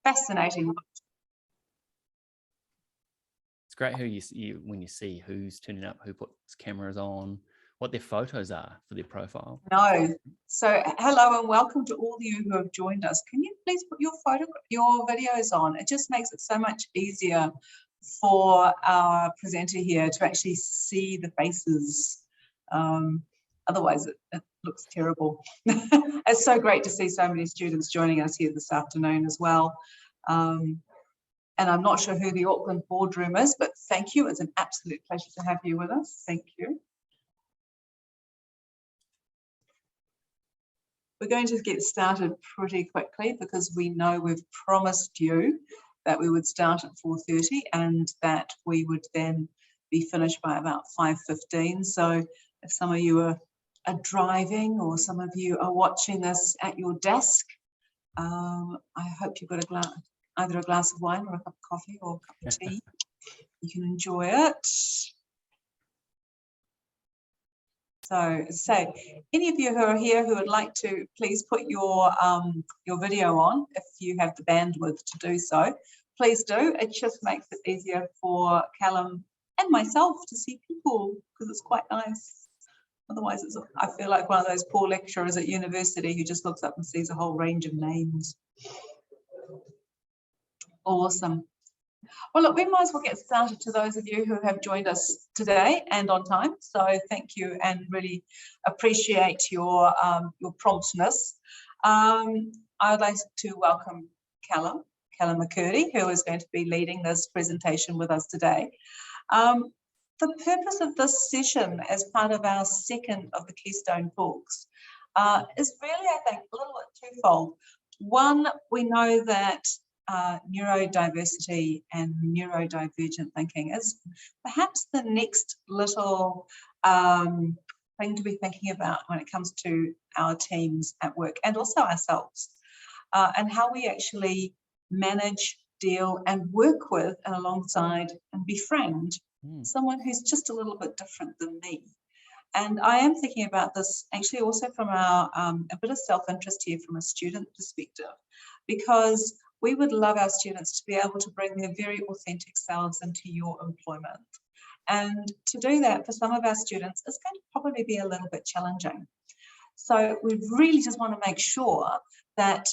fascinating. It's great when you see who's turning up, who puts cameras on, what their photos are for their profile. No. So hello and welcome to all of you who have joined us. Can you please put your videos on? It just makes it so much easier for our presenter here to actually see the faces. Otherwise it looks terrible. It's so great to see so many students joining us here this afternoon as well. And I'm not sure who the Auckland boardroom is, but thank you. It's an absolute pleasure to have you with us. Thank you. We're going to get started pretty quickly because we know we've promised you that we would start at 4:30 and that we would then be finished by about 5:15. So if some of you are driving or some of you are watching this at your desk, I hope you've got either a glass of wine or a cup of coffee or a cup of tea. You can enjoy it. So, any of you who are here who would like to, please put your video on if you have the bandwidth to do so. Please do. It just makes it easier for Callum and myself to see people because it's quite nice. Otherwise, I feel like one of those poor lecturers at university who just looks up and sees a whole range of names. Awesome. Well, look, we might as well get started to those of you who have joined us today and on time. So thank you and really appreciate your promptness. I'd like to welcome Callum McKirdy, who is going to be leading this presentation with us today. The purpose of this session as part of our second of the Keystone Talks is really, I think, a little bit twofold. One, we know that neurodiversity and neurodivergent thinking is perhaps the next little thing to be thinking about when it comes to our teams at work and also ourselves, and how we actually manage, deal and work with and alongside and befriend someone who's just a little bit different than me. And I am thinking about this actually also from our a bit of self-interest here from a student perspective, because we would love our students to be able to bring their very authentic selves into your employment. And to do that for some of our students is going to probably be a little bit challenging. So we really just want to make sure that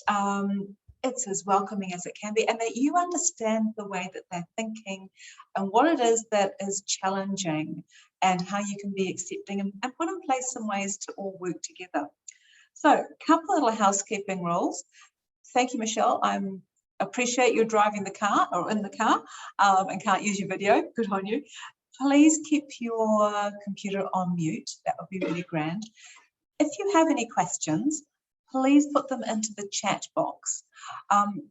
it's as welcoming as it can be and that you understand the way that they're thinking and what it is that is challenging and how you can be accepting and put in place some ways to all work together. So a couple of little housekeeping rules. Thank you, Michelle. I appreciate you driving the car or in the car and can't use your video. Good on you. Please keep your computer on mute. That would be really grand. If you have any questions, please put them into the chat box.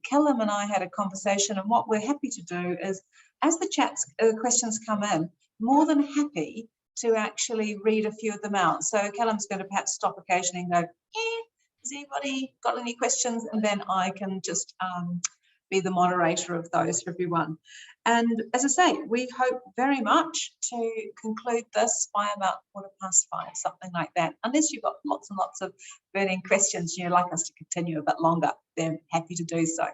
Callum and I had a conversation, and what we're happy to do is, as the questions come in, more than happy to actually read a few of them out. So Callum's going to perhaps stop occasionally and go, has anybody got any questions? And then I can just be the moderator of those for everyone. And as I say, we hope very much to conclude this by about 5:15, something like that. Unless you've got lots and lots of burning questions and you'd like us to continue a bit longer, they're happy to do so.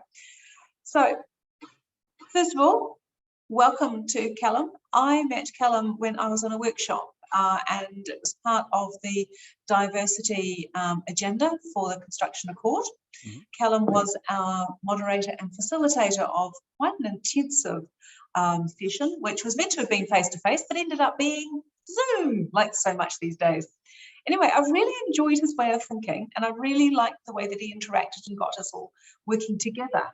So, first of all, welcome to Callum. I met Callum when I was on a workshop and it was part of the diversity agenda for the Construction Accord. Callum was our moderator and facilitator of quite an intensive session, which was meant to have been face-to-face, but ended up being Zoom, like so much these days. Anyway, I really enjoyed his way of thinking, and I really liked the way that he interacted and got us all working together.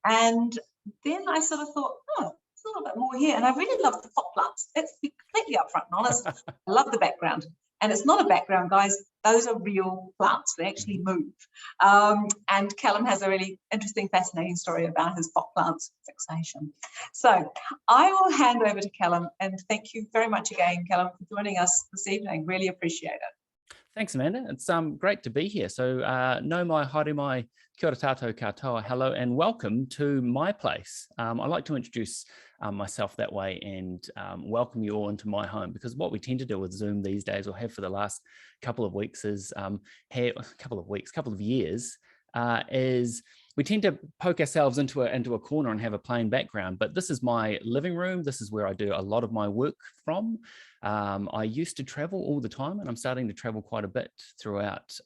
And then I sort of thought, oh, a little bit more here, and I really love the pot plants. Let's be completely upfront and honest. I love the background, and it's not a background, guys. Those are real plants. They actually move. And Callum has a really interesting, fascinating story about his pot plants fixation. So I will hand over to Callum, and thank you very much again, Callum, for joining us this evening. Really appreciate it. Thanks, Amanda. It's great to be here. So no mai, haere mai, kia ora tātou katoa, hello and welcome to my place. I like to introduce myself that way and welcome you all into my home, because what we tend to do with Zoom these days, or have for the last couple of weeks, is couple of years, is we tend to poke ourselves into a corner and have a plain background, but this is my living room. This is where I do a lot of my work from. I used to travel all the time, and I'm starting to travel quite a bit throughout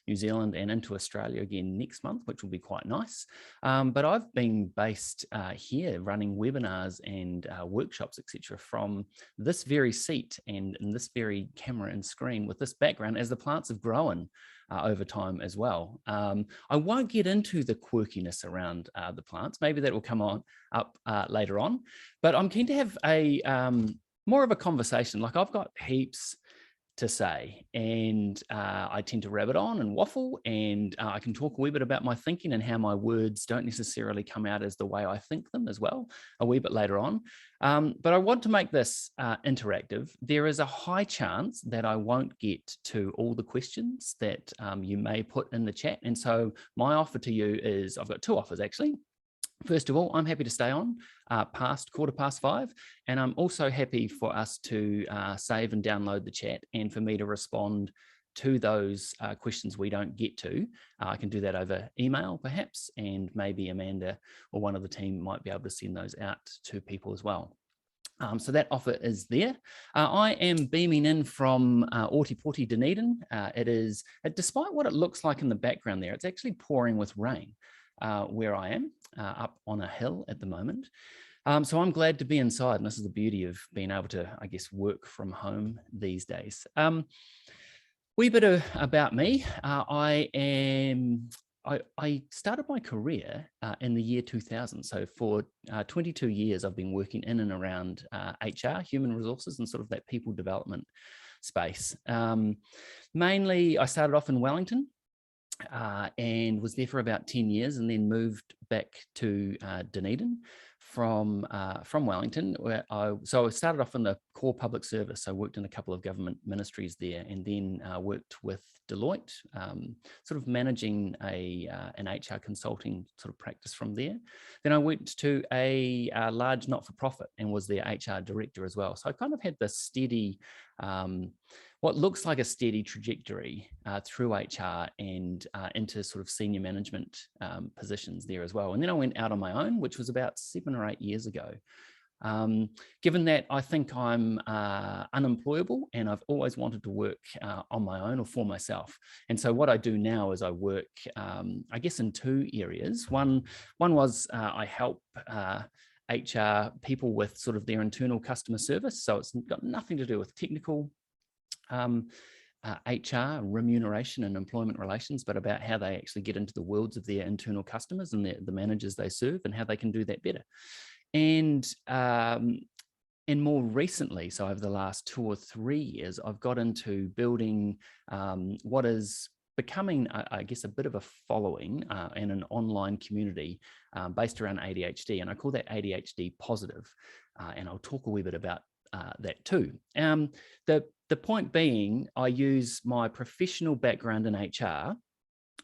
New Zealand and into Australia again next month, which will be quite nice. But I've been based here running webinars and workshops, etc., from this very seat and in this very camera and screen with this background as the plants have grown over time as well. I won't get into the quirkiness around the plants. Maybe that will come up later on, but I'm keen to have a more of a conversation. Like, I've got heaps to say, and I tend to rabbit on and waffle, and I can talk a wee bit about my thinking and how my words don't necessarily come out as the way I think them as well a wee bit later on. But I want to make this interactive. There is a high chance that I won't get to all the questions that you may put in the chat. And so my offer to you is, I've got two offers actually. First of all, I'm happy to stay on past 5:15, and I'm also happy for us to save and download the chat and for me to respond to those questions we don't get to. I can do that over email perhaps, and maybe Amanda or one of the team might be able to send those out to people as well. So that offer is there. I am beaming in from Ōtepoti, Dunedin. Despite what it looks like in the background there, it's actually pouring with rain where I am, up on a hill at the moment. So I'm glad to be inside, and this is the beauty of being able to, I guess, work from home these days. Wee bit about me. I started my career in the year 2000. So for 22 years, I've been working in and around HR, human resources, and sort of that people development space. Mainly, I started off in Wellington, and was there for about 10 years, and then moved back to Dunedin from Wellington. So I started off in the core public service. I worked in a couple of government ministries there, and then worked with Deloitte, sort of managing an HR consulting sort of practice from there. Then I went to a large not-for-profit and was their HR director as well. So I kind of had this steady, what looks like a steady trajectory through HR and into sort of senior management positions there as well. And then I went out on my own, which was about 7 or 8 years ago. Given that I think I'm unemployable and I've always wanted to work on my own or for myself. And so what I do now is I work, I guess, in two areas. One was I help HR people with sort of their internal customer service. So it's got nothing to do with technical HR, remuneration and employment relations, but about how they actually get into the worlds of their internal customers and the managers they serve and how they can do that better. And more recently, so over the last 2 or 3 years, I've got into building what is becoming, I guess, a bit of a following and an online community based around ADHD. And I call that ADHD Positive. And I'll talk a wee bit about that too. The point being, I use my professional background in HR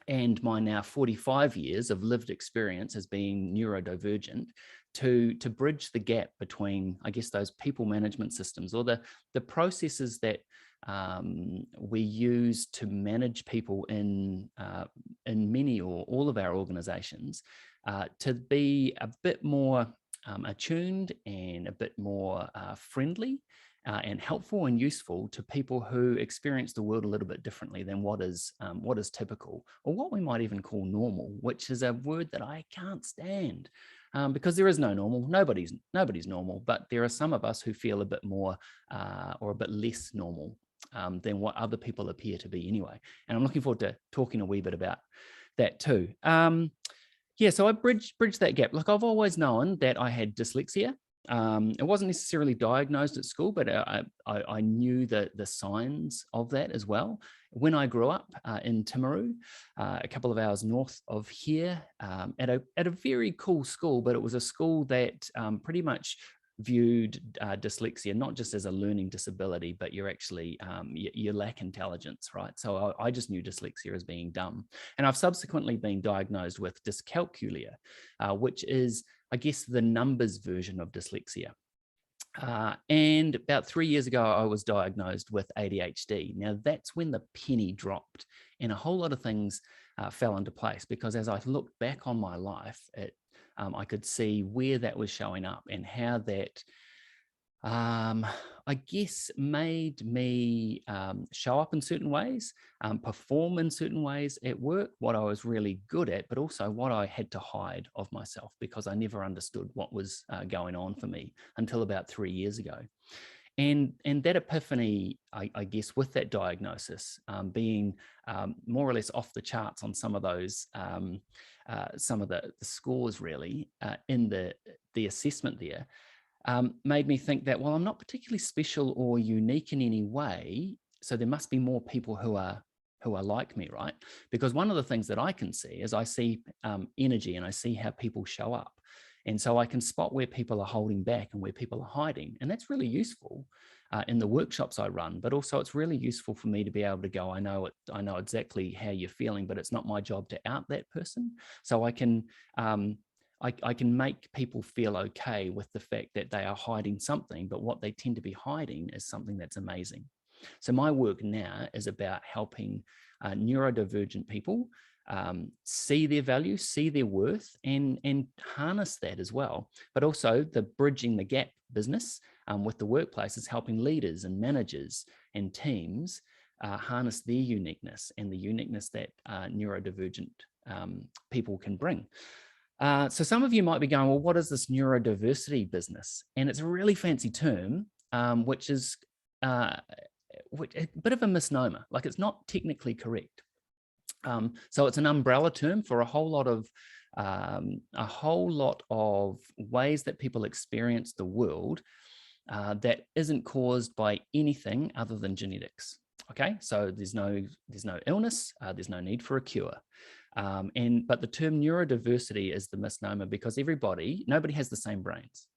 and my now 45 years of lived experience as being neurodivergent to bridge the gap between, I guess, those people management systems or the processes that we use to manage people in many or all of our organizations to be a bit more attuned and a bit more friendly and helpful and useful to people who experience the world a little bit differently than what is typical, or what we might even call normal, which is a word that I can't stand because there is no normal. Nobody's normal, but there are some of us who feel a bit more or a bit less normal than what other people appear to be anyway. And I'm looking forward to talking a wee bit about that too. Yeah, so I bridged that gap. Like, I've always known that I had dyslexia. It wasn't necessarily diagnosed at school, but I knew the signs of that as well. When I grew up in Timaru, a couple of hours north of here, at a very cool school, but it was a school that pretty much viewed dyslexia not just as a learning disability, but you're actually you lack intelligence, right? So I just knew dyslexia as being dumb, and I've subsequently been diagnosed with dyscalculia, which is, I guess, the numbers version of dyslexia. And about 3 years ago, I was diagnosed with ADHD. Now, that's when the penny dropped, and a whole lot of things fell into place, because as I looked back on my life, I could see where that was showing up and how that, I guess, made me show up in certain ways, perform in certain ways at work, what I was really good at, but also what I had to hide of myself, because I never understood what was going on for me until about 3 years ago. And that epiphany, I guess, with that diagnosis being more or less off the charts on some of those, some of the scores really in the assessment there, made me think that, well, I'm not particularly special or unique in any way, so there must be more people who are like me, right? Because one of the things that I can see is I see energy, and I see how people show up. And so I can spot where people are holding back and where people are hiding. And that's really useful in the workshops I run, but also it's really useful for me to be able to go, I know exactly how you're feeling, but it's not my job to out that person. So I can make people feel okay with the fact that they are hiding something, but what they tend to be hiding is something that's amazing. So my work now is about helping neurodivergent people see their value, see their worth, and harness that as well. But also the bridging the gap business with the workplace is helping leaders and managers and teams harness their uniqueness and the uniqueness that neurodivergent people can bring. So some of you might be going, well, what is this neurodiversity business? And it's a really fancy term, which is a bit of a misnomer. Like, it's not technically correct. So it's an umbrella term for a whole lot of ways that people experience the world that isn't caused by anything other than genetics. Okay, so there's no illness, there's no need for a cure. But the term neurodiversity is the misnomer, because nobody has the same brains,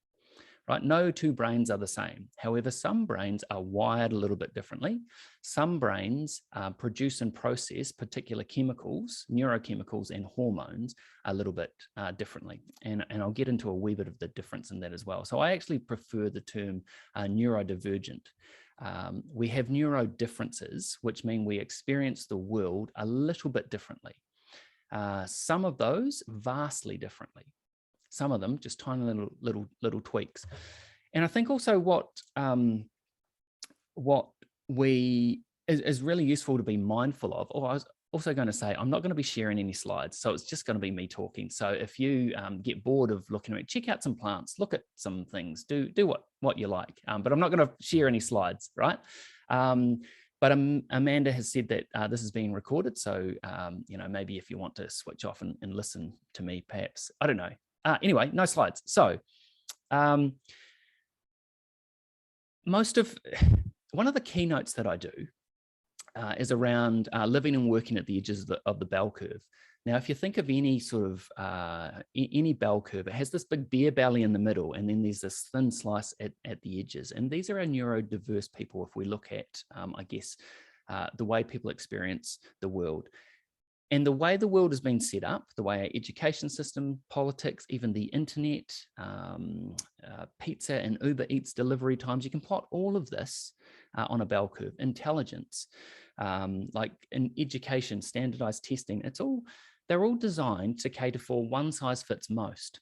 right? No two brains are the same. However, some brains are wired a little bit differently. Some brains produce and process particular chemicals, neurochemicals and hormones a little bit differently. And I'll get into a wee bit of the difference in that as well. So I actually prefer the term neurodivergent. We have neuro differences, which mean we experience the world a little bit differently. Some of those vastly differently. Some of them just tiny little tweaks. And I think also what is really useful to be mindful of, or I was also going to say, I'm not going to be sharing any slides, so it's just going to be me talking. So if you get bored of looking at it, check out some plants, look at some things, do what you like. But I'm not going to share any slides, right? But Amanda has said that this is being recorded, so maybe if you want to switch off and listen to me, perhaps, I don't know. Anyway, no slides. So one of the keynotes that I do is around living and working at the edges of the bell curve. Now, if you think of any sort of any bell curve, it has this big beer belly in the middle, and then there's this thin slice at the edges. And these are our neurodiverse people, if we look at, I guess, the way people experience the world. And the way the world has been set up, the way our education system, politics, even the internet, pizza and Uber Eats delivery times, you can plot all of this on a bell curve. Intelligence, like in education, standardized testing, they're all designed to cater for one size fits most,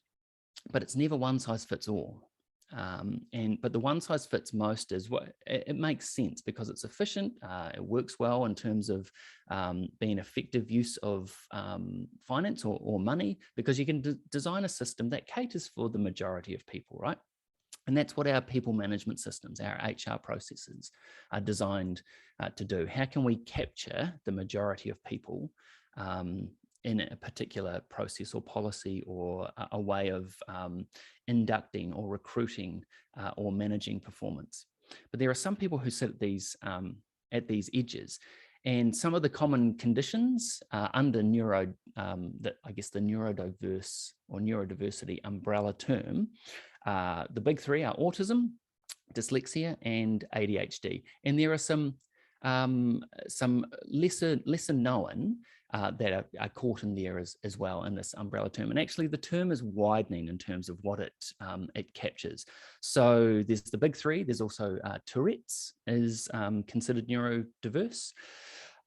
but it's never one size fits all. But the one size fits most is what it makes sense, because it's efficient, it works well in terms of being effective use of finance or money, because you can design a system that caters for the majority of people, right? And that's what our people management systems, our HR processes are designed to do. How can we capture the majority of people in a particular process or policy, or a way of inducting or recruiting or managing performance? But there are some people who sit at these edges, and some of the common conditions under I guess the neurodiverse or neurodiversity umbrella term, the big three are autism, dyslexia, and ADHD. And there are some lesser known that are caught in there as well in this umbrella term. And actually the term is widening in terms of what it captures. So there's the big three. There's also Tourette's is considered neurodiverse.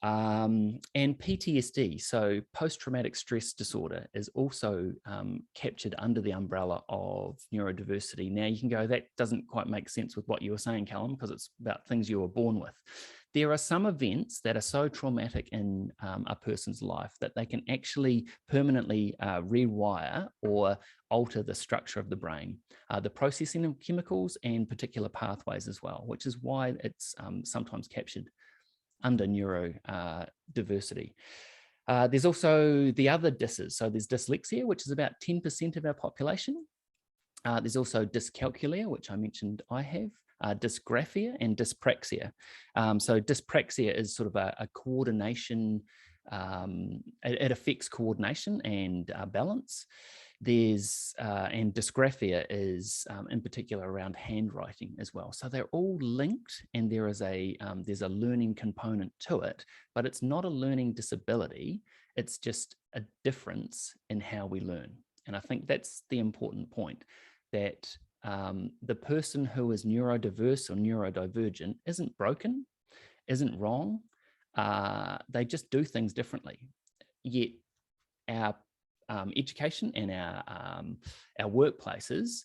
And PTSD, so post-traumatic stress disorder, is also captured under the umbrella of neurodiversity. Now you can go, that doesn't quite make sense with what you were saying, Callum, because it's about things you were born with. There are some events that are so traumatic in a person's life that they can actually permanently rewire or alter the structure of the brain, the processing of chemicals and particular pathways as well, which is why it's sometimes captured under neurodiversity. There's also the other disses. So there's dyslexia, which is about 10% of our population. There's also dyscalculia, which I mentioned I have, dysgraphia and dyspraxia. So dyspraxia is sort of a coordination, it affects coordination and balance. There's, and dysgraphia is in particular around handwriting as well. So they're all linked, and there's a learning component to it, but it's not a learning disability. It's just a difference in how we learn. And I think that's the important point, that the person who is neurodiverse or neurodivergent isn't broken, isn't wrong. They just do things differently. Yet our education and our workplaces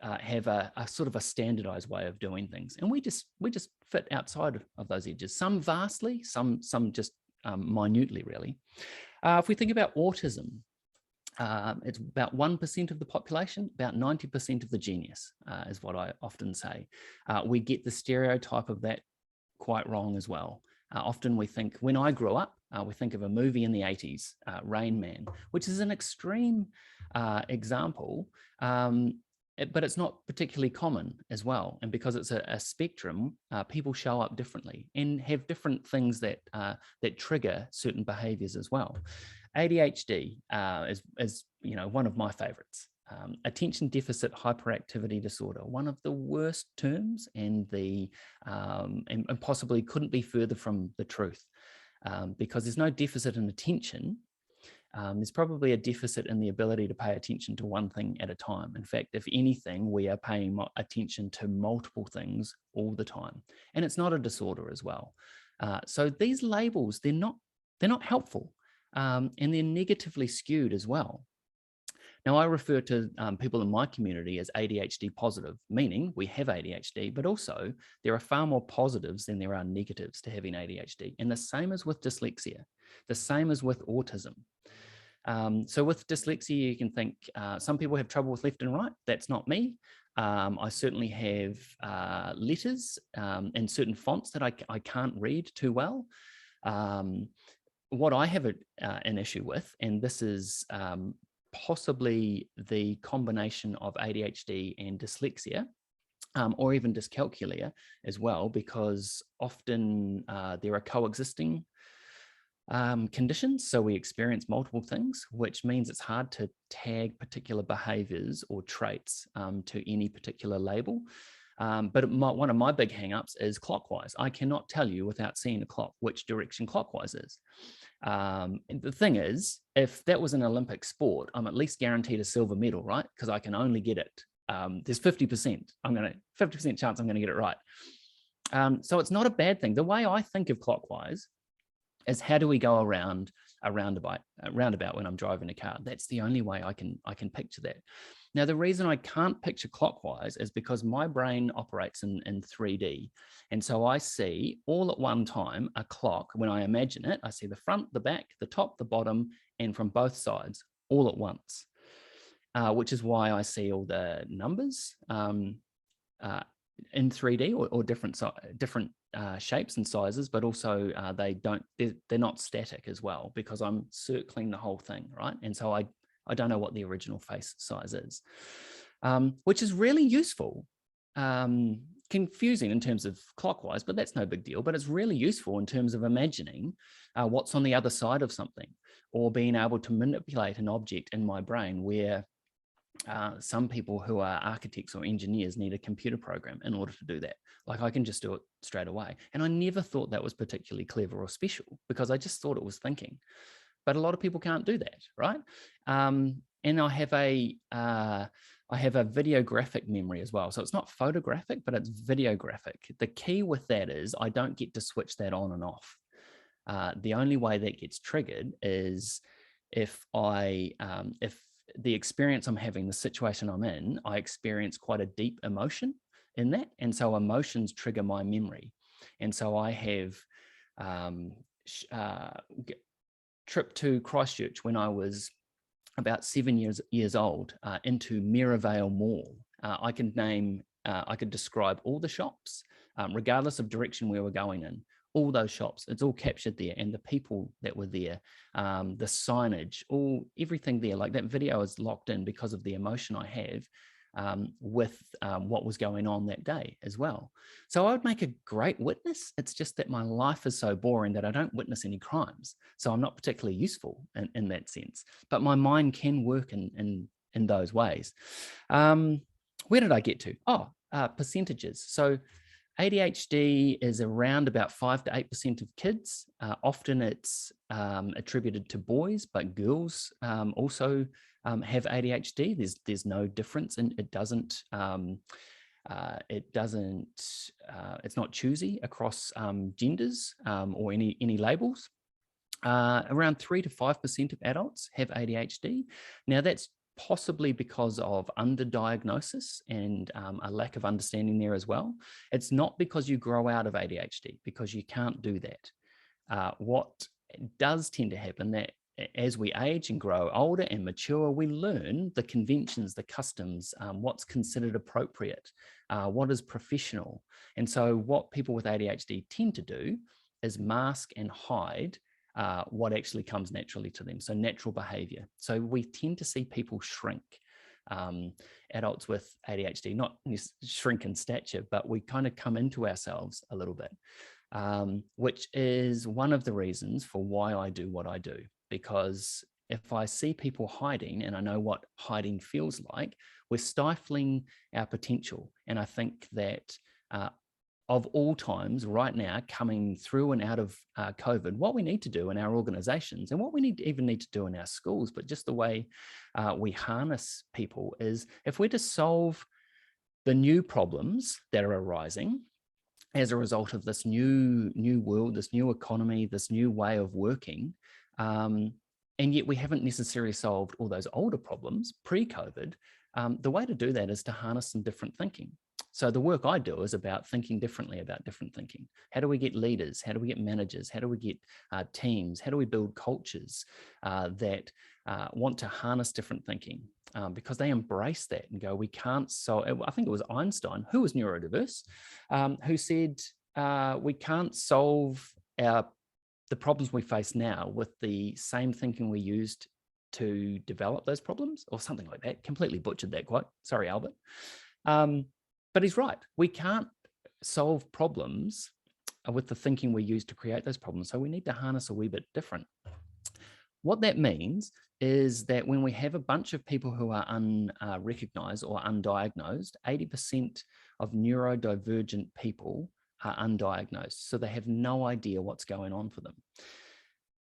have a sort of a standardized way of doing things, and we just fit outside of those edges. Some vastly, some just minutely, really. If we think about autism, it's about 1% of the population, about 90% of the genius, is what I often say. We get the stereotype of that quite wrong as well. Often we think, when I grew up, we think of a movie in the 80s, Rain Man, which is an extreme example, but it's not particularly common as well. And because it's a spectrum, people show up differently and have different things that trigger certain behaviors as well. ADHD is one of my favorites. Attention deficit hyperactivity disorder, one of the worst terms, and and possibly couldn't be further from the truth, because there's no deficit in attention. There's probably a deficit in the ability to pay attention to one thing at a time. In fact, if anything, we are paying attention to multiple things all the time, and it's not a disorder as well. So these labels, they're not helpful, and they're negatively skewed as well. Now, I refer to people in my community as ADHD positive, meaning we have ADHD, but also there are far more positives than there are negatives to having ADHD. And the same as with dyslexia, the same as with autism. So with dyslexia, you can think some people have trouble with left and right. That's not me. I certainly have letters and certain fonts that I can't read too well. What I have an issue with, and this is possibly the combination of ADHD and dyslexia, or even dyscalculia as well, because often there are coexisting conditions. So we experience multiple things, which means it's hard to tag particular behaviors or traits to any particular label. But one of my big hangups is clockwise. I cannot tell you without seeing a clock which direction clockwise is. And the thing is, if that was an Olympic sport, I'm at least guaranteed a silver medal, right? Because I can only get it. There's 50%. 50% chance I'm going to get it right. So it's not a bad thing. The way I think of clockwise is, how do we go around a roundabout when I'm driving a car? That's the only way I can picture that. Now, the reason I can't picture clockwise is because my brain operates in 3D. And so I see all at one time a clock. When I imagine it, I see the front, the back, the top, the bottom, and from both sides all at once, which is why I see all the numbers in 3D or different shapes and sizes, but also they're not static as well, because I'm circling the whole thing, right? And so I don't know what the original face size is, which is really useful. Confusing in terms of clockwise, but that's no big deal. But it's really useful in terms of imagining what's on the other side of something, or being able to manipulate an object in my brain where some people who are architects or engineers need a computer program in order to do that. Like, I can just do it straight away. And I never thought that was particularly clever or special, because I just thought it was thinking. But a lot of people can't do that, right? And I have a videographic memory as well. So it's not photographic, but it's videographic. The key with that is I don't get to switch that on and off. The only way that gets triggered is if the experience I'm having, the situation I'm in, I experience quite a deep emotion in that. And so emotions trigger my memory. And so I have trip to Christchurch when I was about 7 years old into Mirrorvale Mall. I could describe all the shops, regardless of direction we were going in. All those shops, it's all captured there, and the people that were there, the signage, everything there. Like that video is locked in because of the emotion I have with what was going on that day as well. So I would make a great witness. It's just that my life is so boring that I don't witness any crimes. So I'm not particularly useful in that sense, but my mind can work in those ways. Where did I get to? Percentages. So ADHD is around about 5 to 8% of kids. Often it's attributed to boys, but girls also have ADHD. There's no difference, and it's not choosy across genders or any labels. Around 3 to 5% of adults have ADHD. Now that's possibly because of underdiagnosis and a lack of understanding there as well. It's not because you grow out of ADHD, because you can't do that. What does tend to happen that as we age and grow older and mature, we learn the conventions, the customs, what's considered appropriate, what is professional. And so what people with ADHD tend to do is mask and hide what actually comes naturally to them. So natural behavior. So we tend to see people shrink. Adults with ADHD, not shrink in stature, but we kind of come into ourselves a little bit, which is one of the reasons for why I do what I do. Because if I see people hiding and I know what hiding feels like, we're stifling our potential. And I think that of all times right now, coming through and out of COVID, what we need to do in our organizations and what we even need to do in our schools, but just the way we harness people, is if we're to solve the new problems that are arising as a result of this new world, this new economy, this new way of working, and yet we haven't necessarily solved all those older problems pre-COVID, the way to do that is to harness some different thinking. So the work I do is about thinking differently about different thinking. How do we get leaders? How do we get managers? How do we get teams? How do we build cultures that want to harness different thinking? Because they embrace that and go, we can't solve. I think it was Einstein, who was neurodiverse, who said we can't solve the problems we face now with the same thinking we used to develop those problems, or something like that. Completely butchered that quote. Sorry, Albert. But he's right. We can't solve problems with the thinking we use to create those problems. So we need to harness a wee bit different. What that means is that when we have a bunch of people who are unrecognized or undiagnosed, 80% of neurodivergent people are undiagnosed. So they have no idea what's going on for them.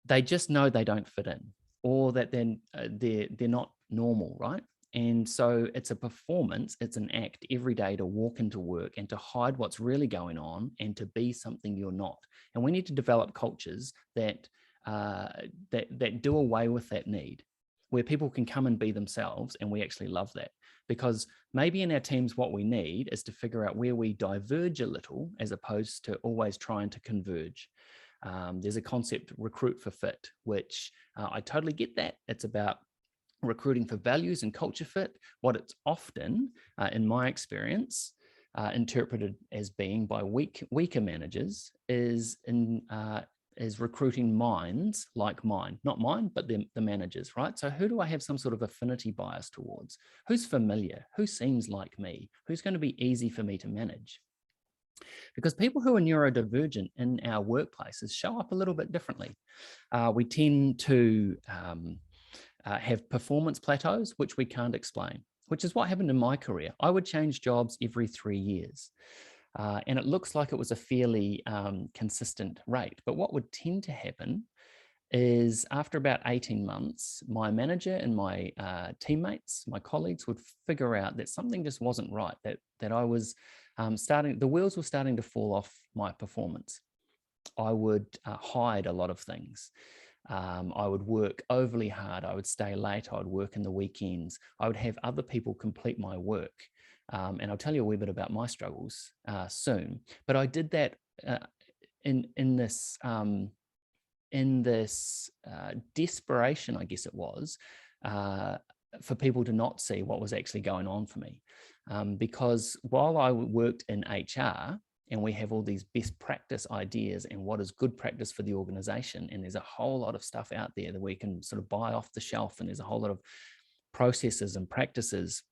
They just know they don't fit in, or that they're not normal, right? And so it's a performance, it's an act every day to walk into work and to hide what's really going on and to be something you're not. And we need to develop cultures that do away with that need, where people can come and be themselves, and we actually love that. Because maybe in our teams, what we need is to figure out where we diverge a little as opposed to always trying to converge. There's a concept, recruit for fit, which I totally get that. It's about recruiting for values and culture fit. What it's often, in my experience, interpreted as being by weaker managers is recruiting minds like mine, not mine, but the managers, right? So who do I have some sort of affinity bias towards? Who's familiar? Who seems like me? Who's going to be easy for me to manage? Because people who are neurodivergent in our workplaces show up a little bit differently. We tend to have performance plateaus, which we can't explain, which is what happened in my career. I would change jobs every 3 years. And it looks like it was a fairly consistent rate. But what would tend to happen is after about 18 months, my manager and my teammates, my colleagues would figure out that something just wasn't right, that I was the wheels were starting to fall off my performance. I would hide a lot of things. I would work overly hard. I would stay late. I would work in the weekends. I would have other people complete my work. And I'll tell you a wee bit about my struggles soon. But I did that in this desperation, I guess it was, for people to not see what was actually going on for me. Because while I worked in HR, and we have all these best practice ideas and what is good practice for the organization, and there's a whole lot of stuff out there that we can sort of buy off the shelf, and there's a whole lot of processes and practices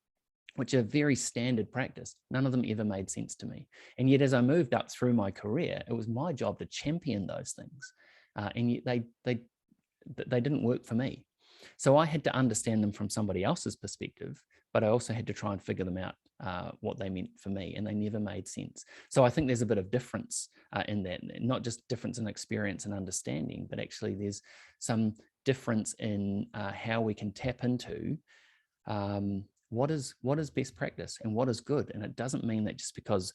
which are very standard practice. None of them ever made sense to me. And yet, as I moved up through my career, it was my job to champion those things. And yet they didn't work for me. So I had to understand them from somebody else's perspective, but I also had to try and figure them out, what they meant for me, and they never made sense. So I think there's a bit of difference in that, not just difference in experience and understanding, but actually there's some difference in how we can tap into what is best practice and what is good. And it doesn't mean that just because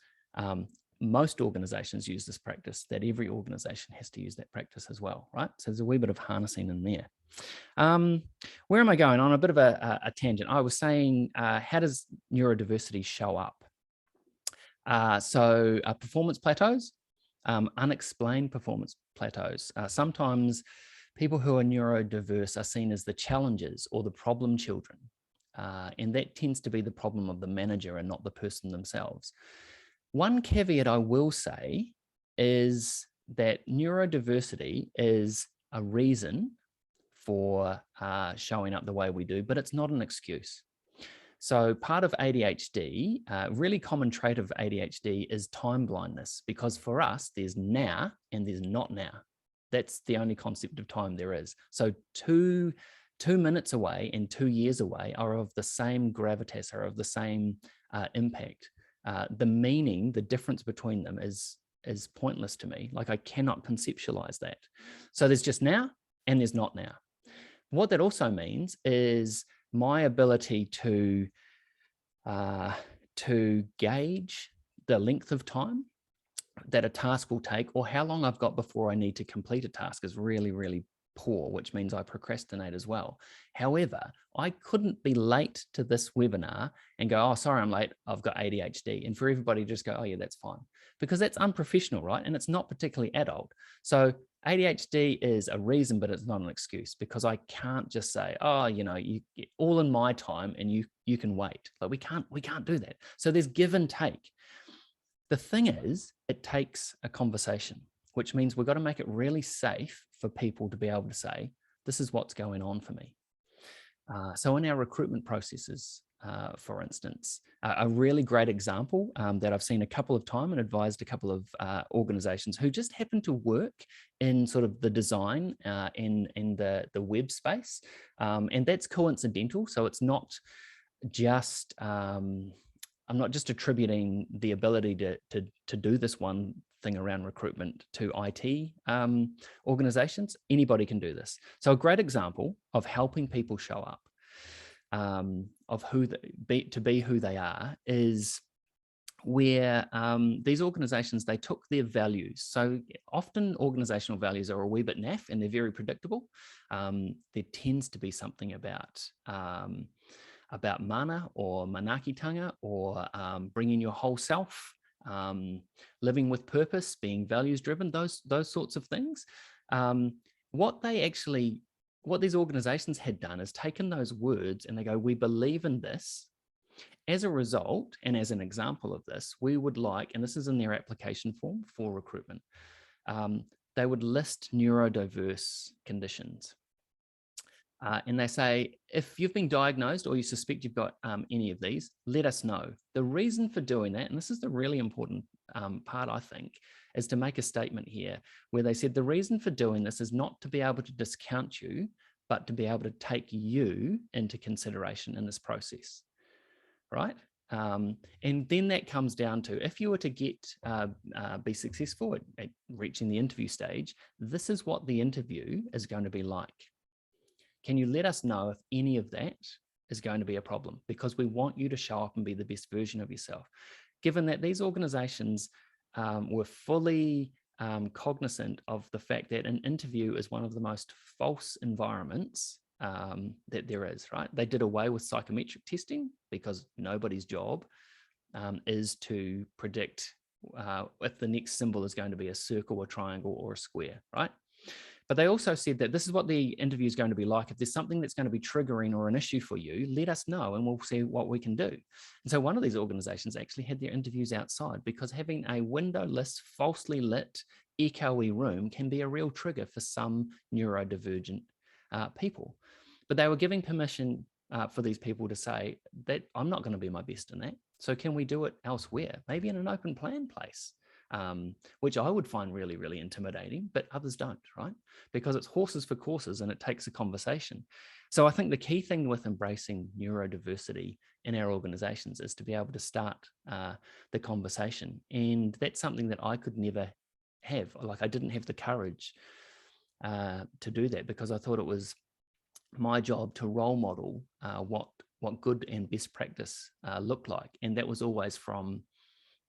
most organizations use this practice, that every organization has to use that practice as well, right? So there's a wee bit of harnessing in there. Where am I going? On a bit of a tangent. I was saying, how does neurodiversity show up? So performance plateaus, unexplained performance plateaus. Sometimes people who are neurodiverse are seen as the challengers or the problem children. And that tends to be the problem of the manager and not the person themselves. One caveat I will say is that neurodiversity is a reason for showing up the way we do, but it's not an excuse. So part of ADHD, really common trait of ADHD is time blindness, because for us, there's now and there's not now. That's the only concept of time there is. So two minutes away and 2 years away are of the same gravitas, are of the same impact. The meaning, the difference between them is pointless to me. Like, I cannot conceptualize that. So there's just now and there's not now. What that also means is my ability to gauge the length of time that a task will take, or how long I've got before I need to complete a task, is really, really poor, which means I procrastinate as well. However, I couldn't be late to this webinar and go, oh, sorry, I'm late, I've got ADHD. And for everybody to just go, oh yeah, that's fine. Because that's unprofessional, right? And it's not particularly adult. So ADHD is a reason, but it's not an excuse, because I can't just say, oh, you all in my time and you can wait. Like, we can't do that. So there's give and take. The thing is, it takes a conversation, which means we've got to make it really safe for people to be able to say, this is what's going on for me. So in our recruitment processes, for instance, a really great example that I've seen a couple of times and advised a couple of organizations who just happen to work in sort of the design in the web space. And that's coincidental. So it's not just, I'm not just attributing the ability to do this one thing around recruitment to IT organizations. Anybody can do this. So a great example of helping people show up, of to be who they are, is where these organizations, they took their values. So often organizational values are a wee bit naff and they're very predictable. There tends to be something about mana or manakitanga, or bringing your whole self, living with purpose, being values driven, those sorts of things. What these organizations had done is taken those words and they go, we believe in this. As a result, and as an example of this, we would like, and this is in their application form for recruitment, they would list neurodiverse conditions. And they say, if you've been diagnosed or you suspect you've got any of these, let us know. The reason for doing that, and this is the really important part, I think, is to make a statement here where they said the reason for doing this is not to be able to discount you, but to be able to take you into consideration in this process, right? And then that comes down to, if you were to be successful at reaching the interview stage, this is what the interview is going to be like. Can you let us know if any of that is going to be a problem? Because we want you to show up and be the best version of yourself. Given that these organizations were fully cognizant of the fact that an interview is one of the most false environments that there is, right? They did away with psychometric testing because nobody's job is to predict if the next symbol is going to be a circle, a triangle, or a square, right? But they also said that this is what the interview is going to be like. If there's something that's going to be triggering or an issue for you, let us know and we'll see what we can do. And so one of these organizations actually had their interviews outside because having a windowless, falsely lit, echoey room can be a real trigger for some neurodivergent people. But they were giving permission for these people to say that I'm not going to be my best in that. So can we do it elsewhere? Maybe in an open plan place, which I would find really, really intimidating, but others don't, right? Because it's horses for courses and it takes a conversation. So I think the key thing with embracing neurodiversity in our organizations is to be able to start the conversation. And that's something that I could never have. Like I didn't have the courage to do that because I thought it was my job to role model what good and best practice looked like. And that was always from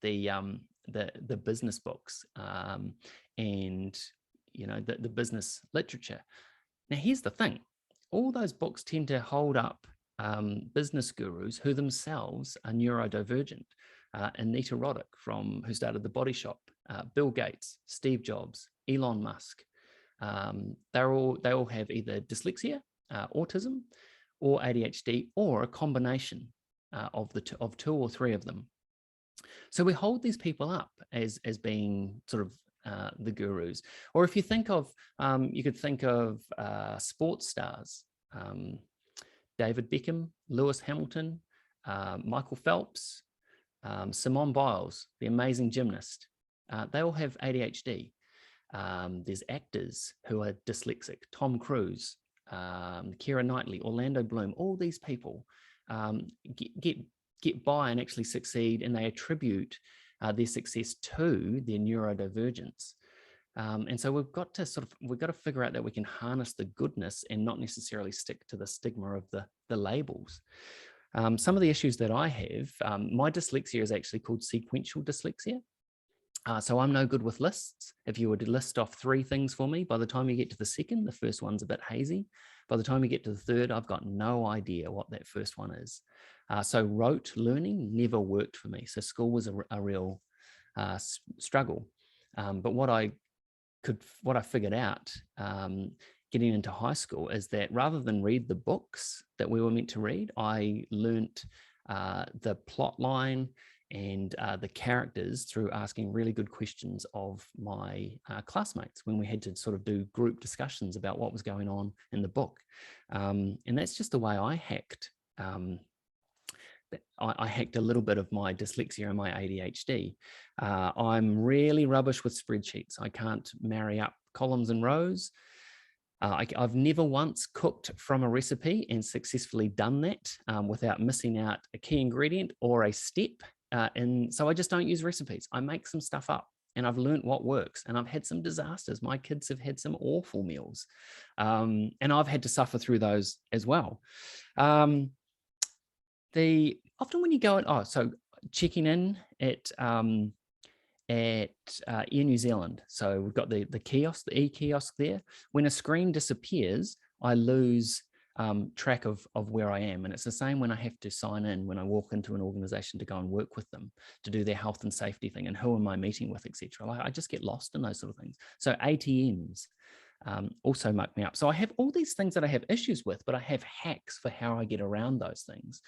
the business books and the business literature. Now here's the thing: all those books tend to hold up business gurus who themselves are neurodivergent. Anita Roddick, who started the Body Shop, Bill Gates, Steve Jobs, Elon Musk. They all have either dyslexia, autism, or ADHD, or a combination of two or three of them. So we hold these people up as being sort of the gurus. Or if you think of, you could think of sports stars, David Beckham, Lewis Hamilton, Michael Phelps, Simone Biles, the amazing gymnast. They all have ADHD. There's actors who are dyslexic, Tom Cruise, Keira Knightley, Orlando Bloom. All these people get by and actually succeed, and they attribute their success to their neurodivergence. And so we've got to figure out that we can harness the goodness and not necessarily stick to the stigma of the labels. Some of the issues that I have, my dyslexia is actually called sequential dyslexia. So I'm no good with lists. If you were to list off 3 things for me, by the time you get to the second, the first one's a bit hazy. By the time you get to the third, I've got no idea what that first one is. So rote learning never worked for me. So school was a real struggle. But what I figured out getting into high school is that rather than read the books that we were meant to read, I learnt the plot line and the characters through asking really good questions of my classmates when we had to sort of do group discussions about what was going on in the book. And that's just the way I hacked. I hacked a little bit of my dyslexia and my ADHD. I'm really rubbish with spreadsheets. I can't marry up columns and rows. I've never once cooked from a recipe and successfully done that without missing out a key ingredient or a step. And so I just don't use recipes. I make some stuff up and I've learned what works, and I've had some disasters. My kids have had some awful meals and I've had to suffer through those as well. Often when you go, so checking in at Air New Zealand. So we've got the kiosk, the e-kiosk there. When a screen disappears, I lose track of where I am. And it's the same when I have to sign in when I walk into an organization to go and work with them to do their health and safety thing and who am I meeting with, etc. I just get lost in those sort of things. So ATMs also muck me up. So I have all these things that I have issues with, but I have hacks for how I get around those things.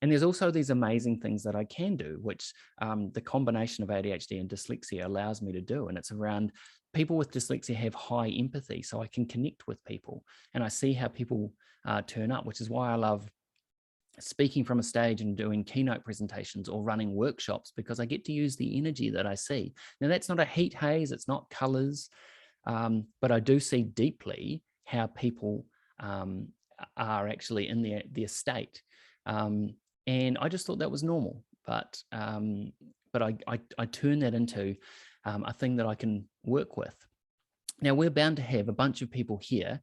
And there's also these amazing things that I can do, which the combination of ADHD and dyslexia allows me to do. And it's around people with dyslexia have high empathy, so I can connect with people and I see how people turn up, which is why I love speaking from a stage and doing keynote presentations or running workshops, because I get to use the energy that I see. Now, that's not a heat haze, it's not colors, but I do see deeply how people are actually in their state. And I just thought that was normal, but I turn that into a thing that I can work with. Now, we're bound to have a bunch of people here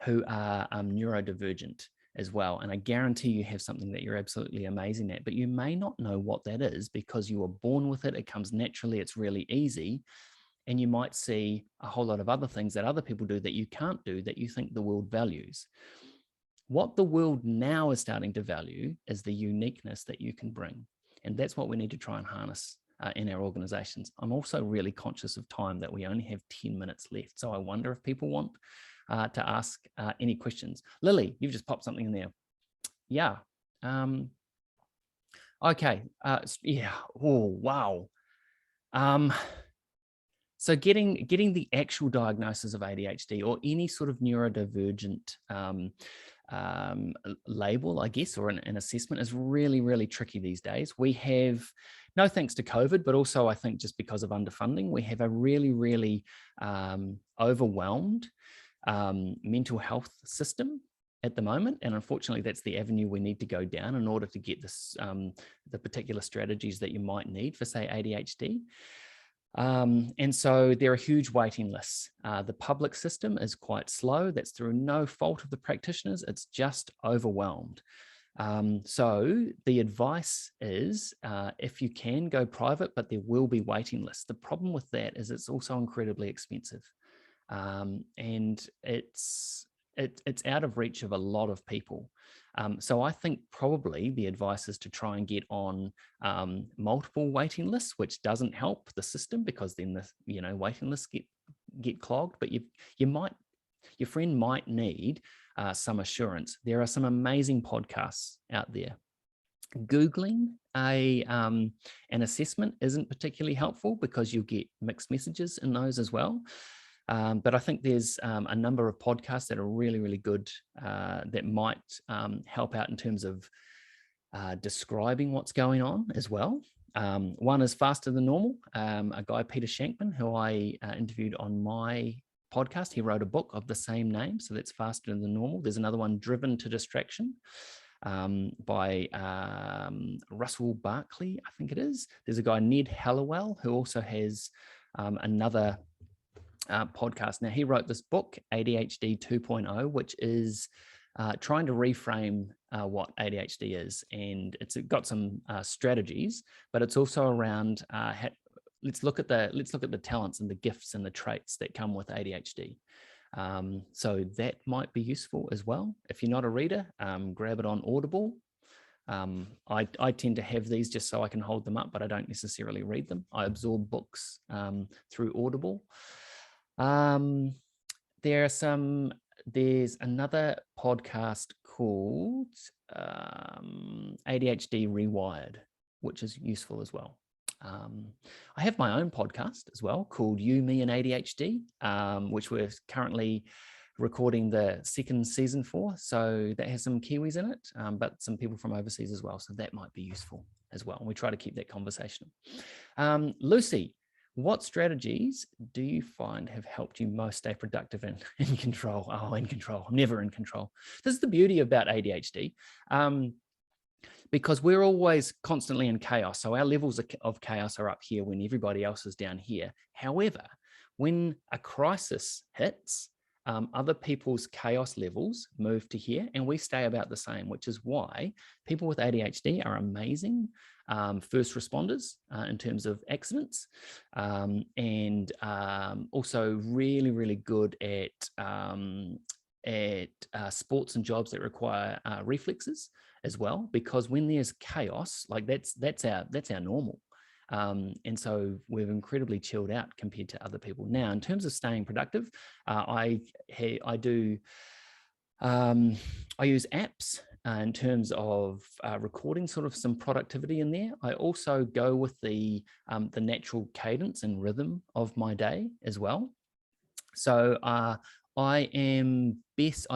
who are neurodivergent as well, and I guarantee you have something that you're absolutely amazing at, but you may not know what that is because you were born with it. It comes naturally. It's really easy. and you might see a whole lot of other things that other people do that you can't do, that you think the world values. What the world now is starting to value is the uniqueness that you can bring. And that's what we need to try and harness in our organizations. I'm also really conscious of time, that we only have 10 minutes left. So I wonder if people want to ask any questions. Lily, you've just popped something in there. Yeah. Okay. Yeah. Oh, wow. So getting the actual diagnosis of ADHD or any sort of neurodivergent label, I guess, or an assessment is really, really tricky these days. We have, no thanks to COVID, but also I think just because of underfunding, we have a really, really overwhelmed mental health system at the moment. And unfortunately, that's the avenue we need to go down in order to get this, the particular strategies that you might need for, say, ADHD. And so there are huge waiting lists. The public system is quite slow. That's through no fault of the practitioners. It's just overwhelmed. So the advice is, if you can, go private, but there will be waiting lists. The problem with that is it's also incredibly expensive. And it's out of reach of a lot of people. So I think probably the advice is to try and get on multiple waiting lists, which doesn't help the system, because then the waiting lists get clogged. But your friend might need some assurance. There are some amazing podcasts out there. Googling an assessment isn't particularly helpful because you'll get mixed messages in those as well. But I think there's a number of podcasts that are really, really good that might help out in terms of describing what's going on as well. One is Faster Than Normal, a guy, Peter Shankman, who I interviewed on my podcast. He wrote a book of the same name, so that's Faster Than Normal. There's another one, Driven to Distraction, by Russell Barkley, I think it is. There's a guy, Ned Hallowell, who also has another podcast. Now, he wrote this book, ADHD 2.0, which is trying to reframe what ADHD is, and it's got some strategies, but it's also around let's look at the talents and the gifts and the traits that come with ADHD. So that might be useful as well. If you're not a reader, grab it on Audible. I tend to have these just so I can hold them up, but I don't necessarily read them. I absorb books through Audible. There's another podcast called ADHD Rewired, which is useful as well. I have my own podcast as well called You, Me and ADHD, which we're currently recording the second season for. So that has some Kiwis in it, but some people from overseas as well. So that might be useful as well. And we try to keep that conversational. Lucy, what strategies do you find have helped you most stay productive and in control? Oh, in control. I'm never in control. This is the beauty about ADHD, because we're always constantly in chaos. So our levels of chaos are up here when everybody else is down here. However, when a crisis hits, other people's chaos levels move to here and we stay about the same, which is why people with ADHD are amazing first responders in terms of accidents, and also really, really good at sports and jobs that require reflexes as well, because when there's chaos, like that's our normal. And so we're incredibly chilled out compared to other people. Now, in terms of staying productive, I use apps in terms of recording sort of some productivity in there. I also go with the natural cadence and rhythm of my day as well. So I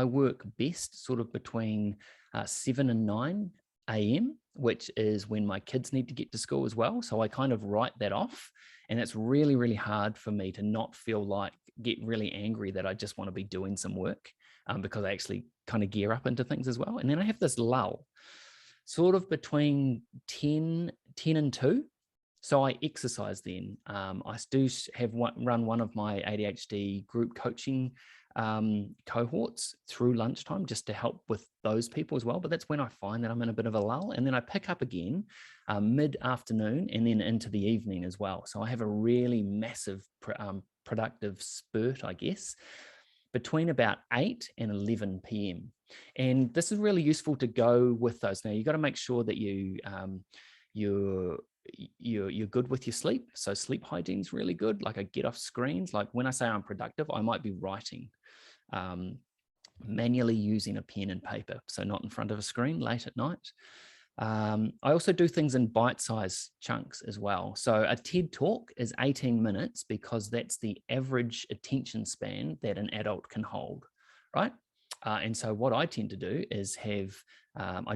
work best sort of between 7 and 9 a.m., which is when my kids need to get to school as well. So I kind of write that off. And it's really, really hard for me to not get really angry that I just want to be doing some work, because I actually kind of gear up into things as well. And then I have this lull sort of between 10 and 2. So I exercise then. I do run one of my ADHD group coaching cohorts through lunchtime just to help with those people as well. But that's when I find that I'm in a bit of a lull, and then I pick up again mid-afternoon and then into the evening as well. So I have a really massive productive spurt, I guess, between about 8 and 11 p.m. And this is really useful to go with those. Now, you've got to make sure that you're good with your sleep. So sleep hygiene is really good. Like I get off screens. Like when I say I'm productive, I might be writing, manually using a pen and paper. So not in front of a screen late at night. I also do things in bite-sized chunks as well. So a TED talk is 18 minutes because that's the average attention span that an adult can hold, right? And so what I tend to do is have, I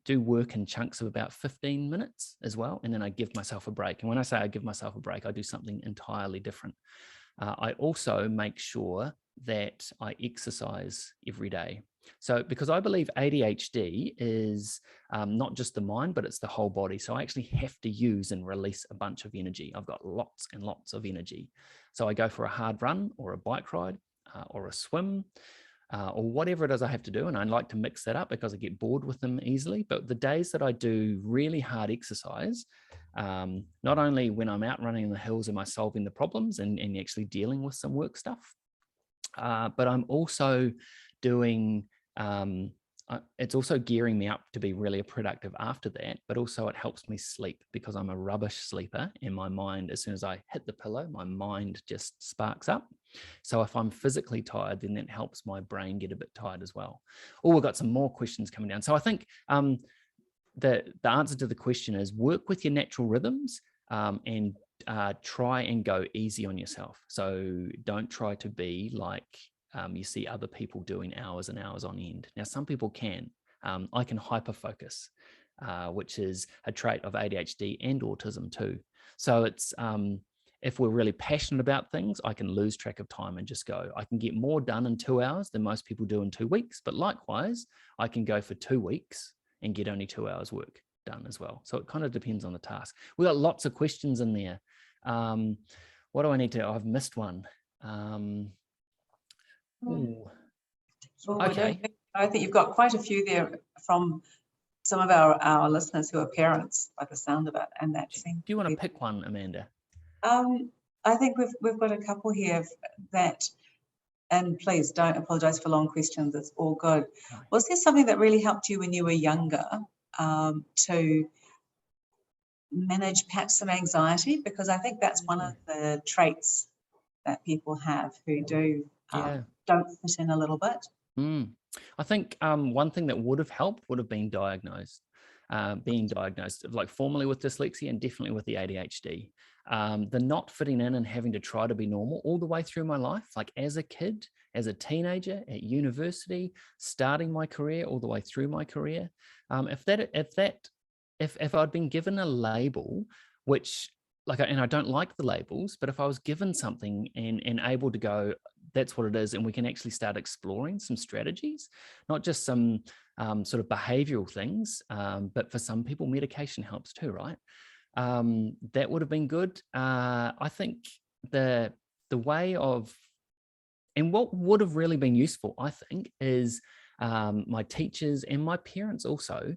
do work in chunks of about 15 minutes as well. And then I give myself a break. And when I say I give myself a break, I do something entirely different. I also make sure that I exercise every day. So because I believe ADHD is not just the mind, but it's the whole body. So I actually have to use and release a bunch of energy. I've got lots and lots of energy. So I go for a hard run or a bike ride or a swim, or whatever it is I have to do. And I like to mix that up because I get bored with them easily. But the days that I do really hard exercise, not only when I'm out running in the hills am I solving the problems and actually dealing with some work stuff, but I'm also doing, it's also gearing me up to be really productive after that, but also it helps me sleep because I'm a rubbish sleeper and my mind, as soon as I hit the pillow, my mind just sparks up. So if I'm physically tired, then that helps my brain get a bit tired as well. Oh, we've got some more questions coming down. So I think the answer to the question is work with your natural rhythms and try and go easy on yourself. So don't try to be like you see other people doing hours and hours on end. Now, some people can. I can hyper focus, which is a trait of ADHD and autism too. So it's if we're really passionate about things, I can lose track of time and just go. I can get more done in 2 hours than most people do in 2 weeks. But likewise, I can go for 2 weeks and get only 2 hours work done as well. So it kind of depends on the task. We got lots of questions in there. What do I need to? I've missed one. Okay. I think you've got quite a few there from some of our listeners who are parents, by the sound of it, and that seems. Do you want to pick one, Amanda? I think we've got a couple here that, and please don't apologise for long questions. It's all good. Right. Was there something that really helped you when you were younger to manage perhaps some anxiety? Because I think that's one of the traits that people have who do don't fit in a little bit. I think one thing that would have helped would have been being diagnosed like formally with dyslexia and definitely with the ADHD. The not fitting in and having to try to be normal all the way through my life, like as a kid, as a teenager, at university, starting my career, all the way through my career. If I'd been given a label, which and I don't like the labels, but if I was given something and able to go, that's what it is, and we can actually start exploring some strategies, not just some sort of behavioral things, but for some people, medication helps too, right? That would have been good. I think the way of, and what would have really been useful, I think, is my teachers and my parents also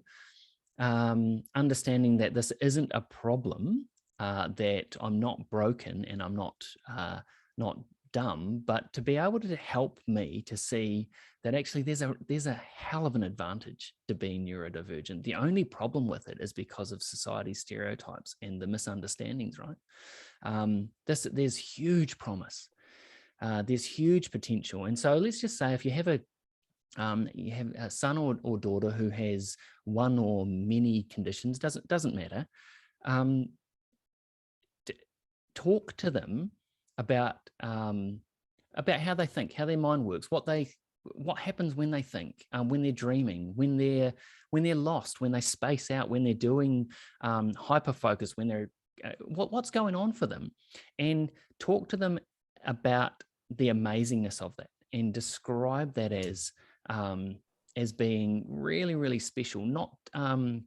understanding that this isn't a problem, that I'm not broken and I'm not dumb, but to be able to help me to see that actually there's a hell of an advantage to being neurodivergent. The only problem with it is because of society's stereotypes and the misunderstandings, right? There's huge promise. There's huge potential. And so let's just say if you have a son or daughter who has one or many conditions, doesn't matter. Talk to them about how they think, how their mind works, what happens when they think, when they're dreaming, when they're lost, when they space out, when they're doing hyper focus, when they're what's going on for them, and talk to them about the amazingness of that and describe that as being really, really special, not and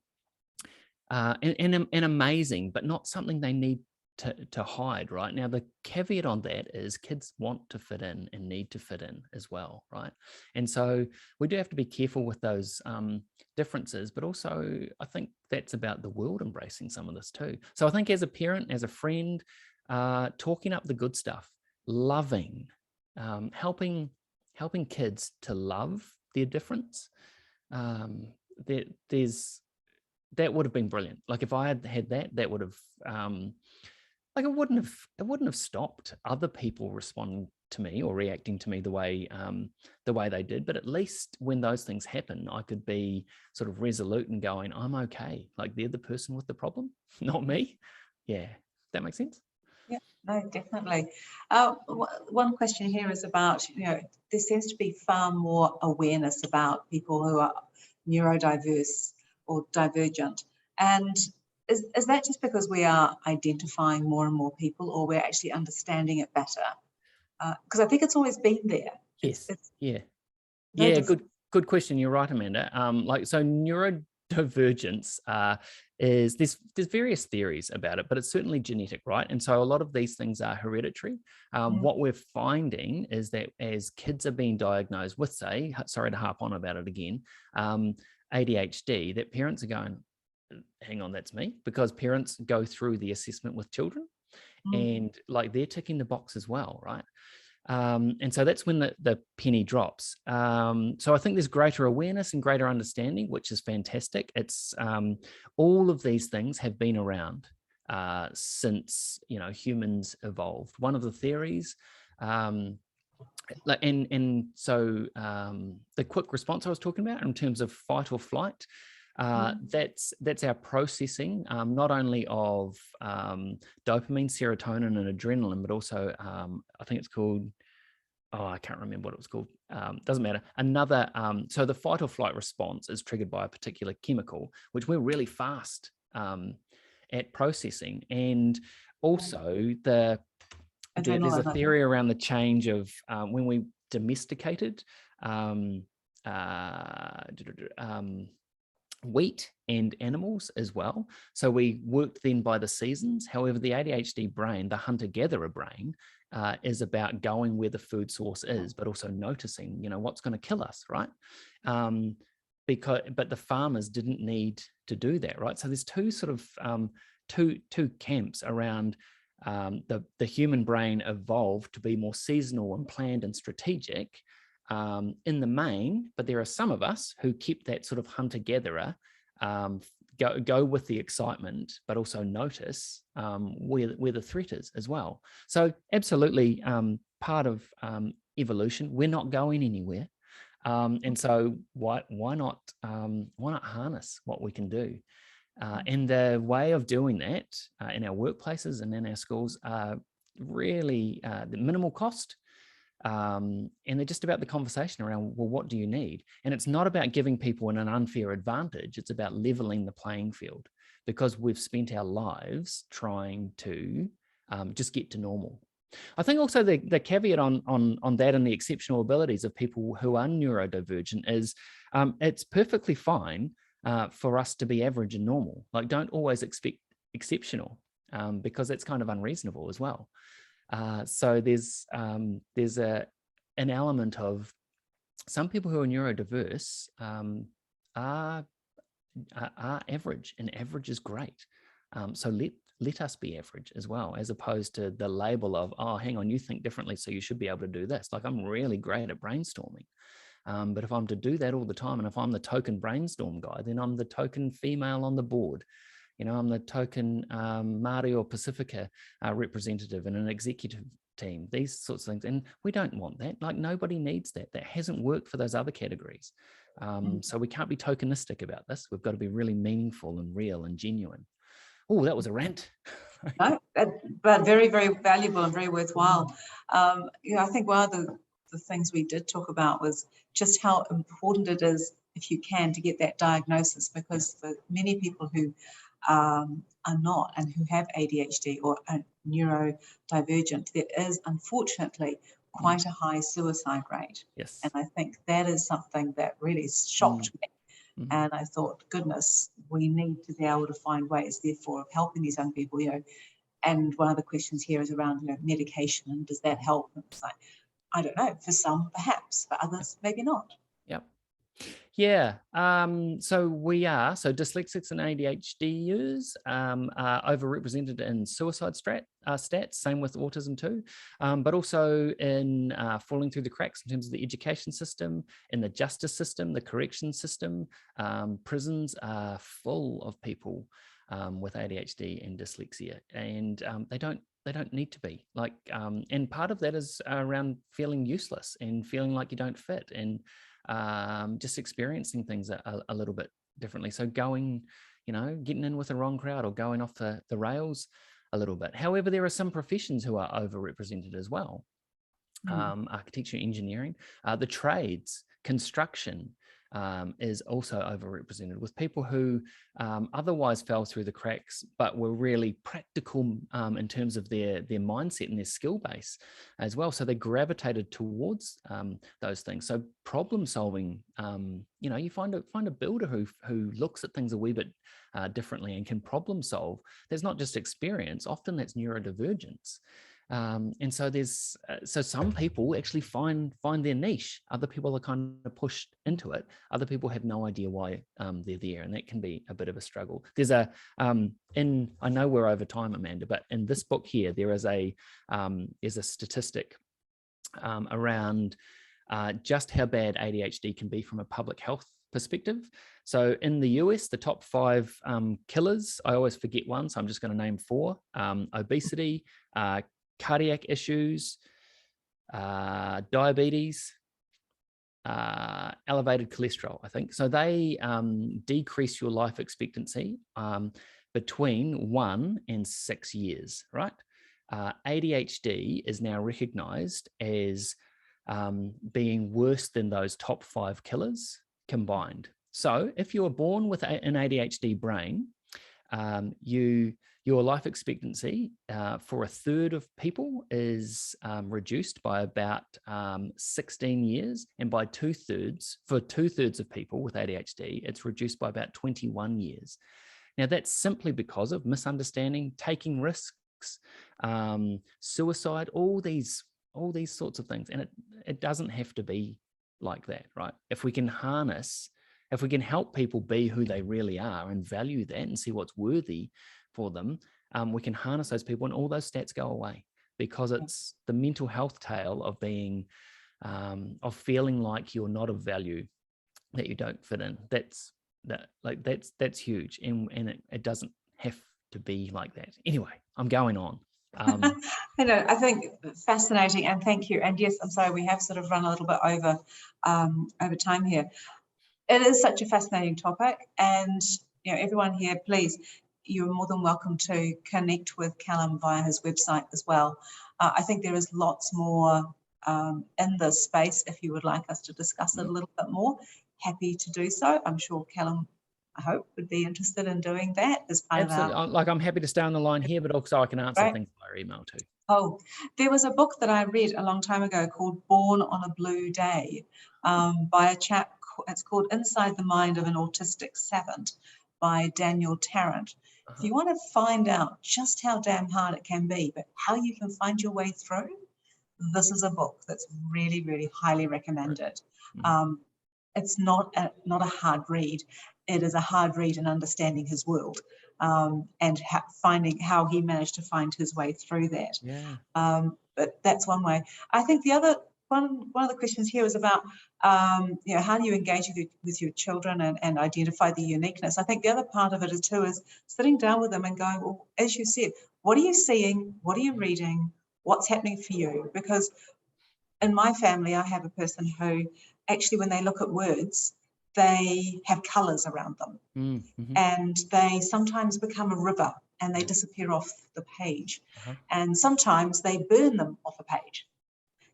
amazing, but not something they need to hide, right? Now, the caveat on that is kids want to fit in and need to fit in as well, right? And so we do have to be careful with those differences, but also I think that's about the world embracing some of this too. So I think as a parent, as a friend, talking up the good stuff, loving, helping kids to love their difference, there's that would have been brilliant. Like if I had had that, that would have like it wouldn't have stopped other people responding to me or reacting to me the way they did. But at least when those things happen, I could be sort of resolute and going, I'm okay. Like they're the person with the problem, not me. Yeah, that makes sense. Yeah, no, definitely. One question here is about, there seems to be far more awareness about people who are neurodiverse or divergent. And is that just because we are identifying more and more people, or we're actually understanding it better? Because I think it's always been there. Yes. No Yeah. Good question. You're right, Amanda. So neurodivergence is there's various theories about it, but it's certainly genetic, right? And so a lot of these things are hereditary. What we're finding is that as kids are being diagnosed with, say, sorry to harp on about it again, ADHD, that parents are going, hang on, that's me, because parents go through the assessment with children and like they're ticking the box as well, right? And so that's when the penny drops. So I think there's greater awareness and greater understanding, which is fantastic. It's all of these things have been around since humans evolved. One of the theories, so the quick response I was talking about in terms of fight or flight. That's our processing, not only of dopamine, serotonin, and adrenaline, but also I think it's called, I can't remember what it was called. Doesn't matter. Another, so the fight or flight response is triggered by a particular chemical, which we're really fast at processing. And also there's a theory around the change of when we domesticated wheat and animals as well. So we worked then by the seasons. However, the ADHD brain, the hunter-gatherer brain, is about going where the food source is, but also noticing, what's going to kill us, right? But the farmers didn't need to do that, right? So there's two sort of two camps around the human brain evolved to be more seasonal and planned and strategic, in the main, but there are some of us who keep that sort of hunter-gatherer, go with the excitement, but also notice where the threat is as well. So absolutely part of evolution. We're not going anywhere, and so why not harness what we can do? And the way of doing that in our workplaces and in our schools are really the minimal cost. And they're just about the conversation around, well, what do you need? And it's not about giving people an unfair advantage. It's about leveling the playing field, because we've spent our lives trying to just get to normal. I think also the caveat on that and the exceptional abilities of people who are neurodivergent is it's perfectly fine for us to be average and normal. Like, don't always expect exceptional, because that's kind of unreasonable as well. So there's an element of some people who are neurodiverse are average, and average is great. So let us be average as well, as opposed to the label of, oh, hang on, you think differently, so you should be able to do this. Like, I'm really great at brainstorming. But if I'm to do that all the time, and if I'm the token brainstorm guy, then I'm the token female on the board. I'm the token Māori or Pacifica representative in an executive team, these sorts of things. And we don't want that. Like, nobody needs that. That hasn't worked for those other categories. So we can't be tokenistic about this. We've got to be really meaningful and real and genuine. Oh, that was a rant. No, but very, very valuable and very worthwhile. I think one of the things we did talk about was just how important it is, if you can, to get that diagnosis, because for many people who are not and who have ADHD or are neurodivergent, there is unfortunately quite a high suicide rate. Yes. And I think that is something that really shocked me. And I thought, goodness, we need to be able to find ways, therefore, of helping these young people, And one of the questions here is around, medication, and does that help? And it's like, I don't know, for some perhaps, for others maybe not. Yep. Yeah, so dyslexics and ADHDers are overrepresented in suicide stats, same with autism too, but also in falling through the cracks in terms of the education system, in the justice system, the correction system. Prisons are full of people with ADHD and dyslexia, and they don't need to be, like, and part of that is around feeling useless and feeling like you don't fit, and just experiencing things a little bit differently. So getting in with the wrong crowd or going off the rails a little bit. However, there are some professions who are overrepresented as well. Architecture, engineering, the trades, construction is also overrepresented, with people who otherwise fell through the cracks, but were really practical in terms of their mindset and their skill base as well. So they gravitated towards those things. So problem solving, you find a builder who looks at things a wee bit differently and can problem solve. There's not just experience, often that's neurodivergence. And so so some people actually find their niche. Other people are kind of pushed into it. Other people have no idea why they're there, and that can be a bit of a struggle. There's I know we're over time, Amanda, but in this book here, there is a statistic around just how bad ADHD can be from a public health perspective. So in the US, the top 5 killers, I always forget one, so I'm just going to name 4: obesity, cardiac issues, diabetes, elevated cholesterol, I think. So they decrease your life expectancy between 1 and 6 years, right? ADHD is now recognized as being worse than those top 5 killers combined. So if you were born with an ADHD brain, your life expectancy for a third of people is reduced by about 16 years, and by for two-thirds of people with ADHD, it's reduced by about 21 years. Now, that's simply because of misunderstanding, taking risks, suicide, all these sorts of things. And it doesn't have to be like that, right? If we can help people be who they really are and value that and see what's worthy for them, we can harness those people, and all those stats go away, because it's the mental health tale of being, of feeling like you're not of value, that you don't fit in. That's huge, and it doesn't have to be like that. Anyway, I'm going on. I think fascinating, and thank you. And yes, I'm sorry, we have sort of run a little bit over time here. It is such a fascinating topic, and everyone here, please, you're more than welcome to connect with Callum via his website as well. I think there is lots more in this space. If you would like us to discuss it a little bit more, happy to do so. I'm sure Callum, I hope, would be interested in doing that as part Absolutely. of our... Like, I'm happy to stay on the line here, but also I can answer things via email too. Oh, there was a book that I read a long time ago called Born on a Blue Day by a chap. It's called Inside the Mind of an Autistic Savant by Daniel Tarrant. If you want to find out just how damn hard it can be, but how you can find your way through, this is a book that's really, really highly recommended. It's not a hard read. It is a hard read in understanding his world, and finding how he managed to find his way through that. Yeah. But that's one way. I think the other one of the questions here is about how do you engage with your children and identify the uniqueness. I think the other part of it is sitting down with them and going, well, as you said, what are you seeing? What are you reading? What's happening for you? Because in my family, I have a person who actually, when they look at words, they have colours around them, and they sometimes become a river and they disappear off the page, and sometimes they burn them off a page.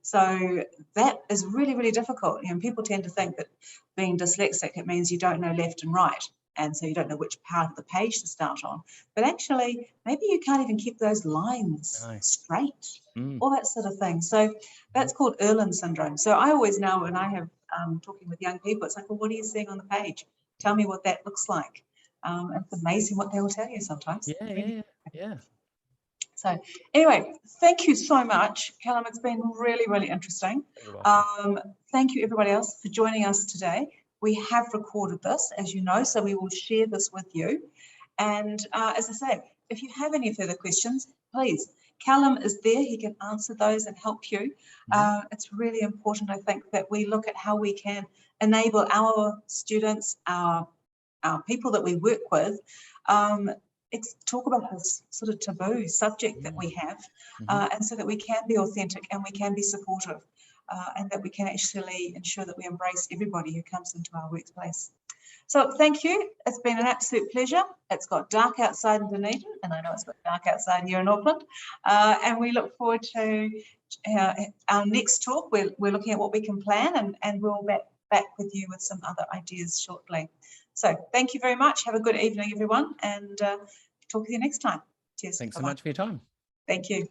So that is really, really difficult. People tend to think that being dyslexic, it means you don't know left and right, and so you don't know which part of the page to start on. But actually, maybe you can't even keep those lines straight, all that sort of thing. So that's called Erland syndrome. So I always know when I have talking with young people, it's like, well, what are you seeing on the page? Tell me what that looks like. It's amazing what they will tell you sometimes. Yeah. So anyway, thank you so much, Callum. It's been really, really interesting. Thank you everybody else for joining us today. We have recorded this, as you know, so we will share this with you. And as I say, if you have any further questions, please, Callum is there. He can answer those and help you. It's really important, I think, that we look at how we can enable our students, our people that we work with, talk about this sort of taboo subject that we have, and so that we can be authentic and we can be supportive, and that we can actually ensure that we embrace everybody who comes into our workplace. So thank you. It's been an absolute pleasure. It's got dark outside in Dunedin, and I know it's got dark outside here in Auckland, and we look forward to our next talk. We're looking at what we can plan, and we'll be back with you with some other ideas shortly. So thank you very much. Have a good evening, everyone, and talk to you next time. Cheers. Thanks so much for your time. Thank you.